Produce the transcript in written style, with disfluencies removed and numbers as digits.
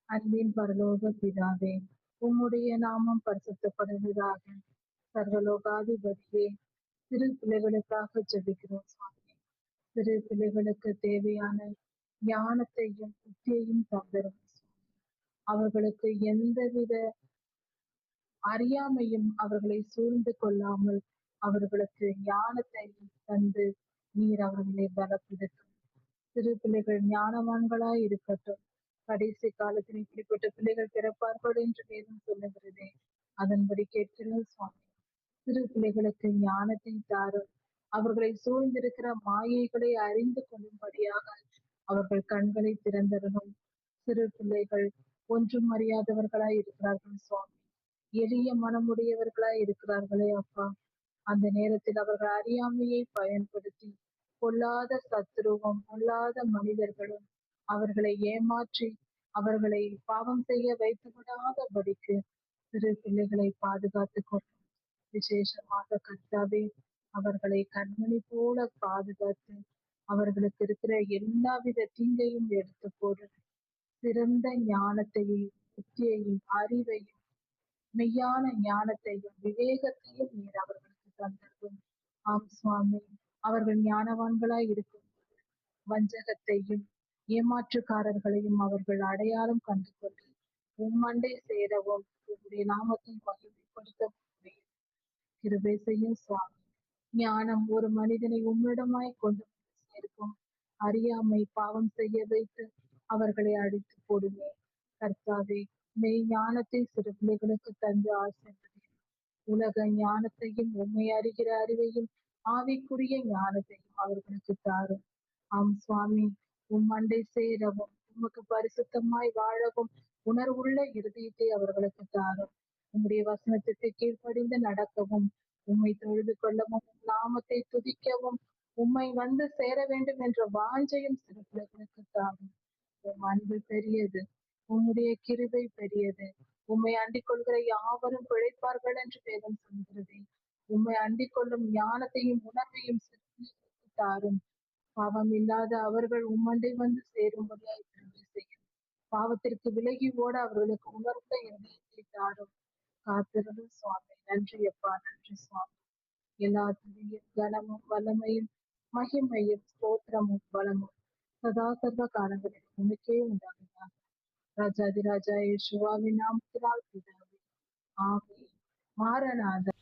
அன்பின் பரலோக பிதாவே, உம்முடைய நாமம் பரிசுத்தப்படுவதாக. சர்வலோகாதிபதியே, சிறு பிள்ளைகளுக்காக ஜெபிக்கிறோம் சுவாமி. சிறு பிள்ளைகளுக்கு தேவையான ஞானத்தையும் புத்தியையும் தந்திரும் சுவாமி. அவர்களுக்கு எந்தவித அறியாமையும் அவர்களை சூழ்ந்து கொள்ளாமல் அவர்களுக்கு ஞானத்தை தந்து நீர் அவர்களை பலப்படுத்தும். சிறு பிள்ளைகள் ஞானவான்களாய் இருக்கட்டும். கடைசி காலத்தில் இப்படிப்பட்ட பிள்ளைகள் பிறப்பார்கள் என்று வேதம் சொல்லுகிறதே, அதன்படி கேட்கிறோம் சுவாமி. சிறு பிள்ளைகளுக்கு ஞானத்தை தாரும். அவர்களை சூழ்ந்திருக்கிற மாயைகளை அறிந்து கொள்ளும்படியாக அவர்கள் கண்களை திறந்தரணும். சிறு பிள்ளைகள் ஒன்றும் அறியாதவர்களாய் இருக்கிறார்கள் சுவாமி. எளிய மனமுடையவர்களாய் இருக்கிறார்களே அப்பா. அந்த நேரத்தில் அவர்கள் அறியாமையை பயன்படுத்தி பொல்லாத சத்துருவும் பொல்லாத மனிதர்களும் அவர்களை ஏமாற்றி அவர்களை பாவம் செய்ய வைத்து விடாதபடிக்கு சிறு பிள்ளைகளை பாதுகாத்துக் கொள்ளும். விசேஷமாக கர்த்தாவே, அவர்களை கண்மணி போல பாதுகாத்து அவர்களுக்கு இருக்கிற எல்லாவித தீங்கையும் எடுத்து போடு. சிறந்த ஞானத்தையும் புத்தியையும் அறிவையும் மெய்யான ஞானத்தையும் விவேகத்தையும் நீர் அவர்களுக்கு தந்ததும். ஆம் சுவாமி, அவர்கள் ஞானவான்களாய் இருக்கும்போது வஞ்சகத்தையும் ஏமாற்றுக்காரர்களையும் அவர்கள் அடையாளம் கண்டு கொண்டு உம்மண்டை சேரவும் உங்களுடைய நாமத்தை மகிமைப்படுத்தவும் கிருபை செய்யும் சுவாமி. ஞானம் ஒரு மனிதனை உம்மிடமாய் கொண்டு வந்து சேர்க்கும். அறியாமை பாவம் செய்ய வைத்து அவர்களை அழித்து போடுமே. கர்த்தாவே, மெய் ஞானத்தை சிறு பிள்ளைகளுக்கு தந்து ஆசீர்வதியும். உலக ஞானத்தையும் உண்மை அறிகிற அறிவையும் ஆவிக்குரிய ஞானத்தையும் அவர்களுக்கு தாரும். ஆம் சுவாமி, உம் அண்டை சேரவும் உமக்கு பரிசுத்தமாய் வாழவும் உணர்வுள்ள இருதயத்தை அவர்களுக்கு தாரும். உம்முடைய வசனத்திற்கு கீழ்ப்படிந்து நடக்கவும் உம்மை தொழுது கொள்ளவும் நாமத்தை துதிக்கவும் உம்மை வந்து சேர வேண்டும் என்ற வாஞ்சையும் சிறு பிள்ளைகளுக்கு தாரும். உம் அன்பு பெரியது, உம்முடைய கிருபை பெரியது. உம்மை அண்டிக் கொள்கிற யாவரும் பிழைப்பார்கள் என்று வேதம் சொல்கிறது. உம்மை அண்டிக் கொள்ளும் ஞானத்தையும் உணர்வையும் சிறு பிள்ளைகளுக்கு தாரும். பாவம் இல்லாத அவர்கள் உம்மண்டை வந்து சேரும்படியாய் கிருபை செய்யும். பாவத்திற்கு விலகி ஓட அவர்களுக்கு உணர்ந்த இதயத்தை தாரும். காத்திருந்தும் சுவாமி. நன்றி அப்பா, நன்றி சுவாமி. எல்லா துதியும் கனமும் வல்லமையும் மகிமையும் ஸ்தோத்திரமும் பலமும் சதா சர்வ காலங்களில் உனக்கே உண்டாகுதாக. ராஜாதி ராஜா இயேசுவாவின் நாமத்தினால் பிதாவே. ஆமென். மாரநாதா.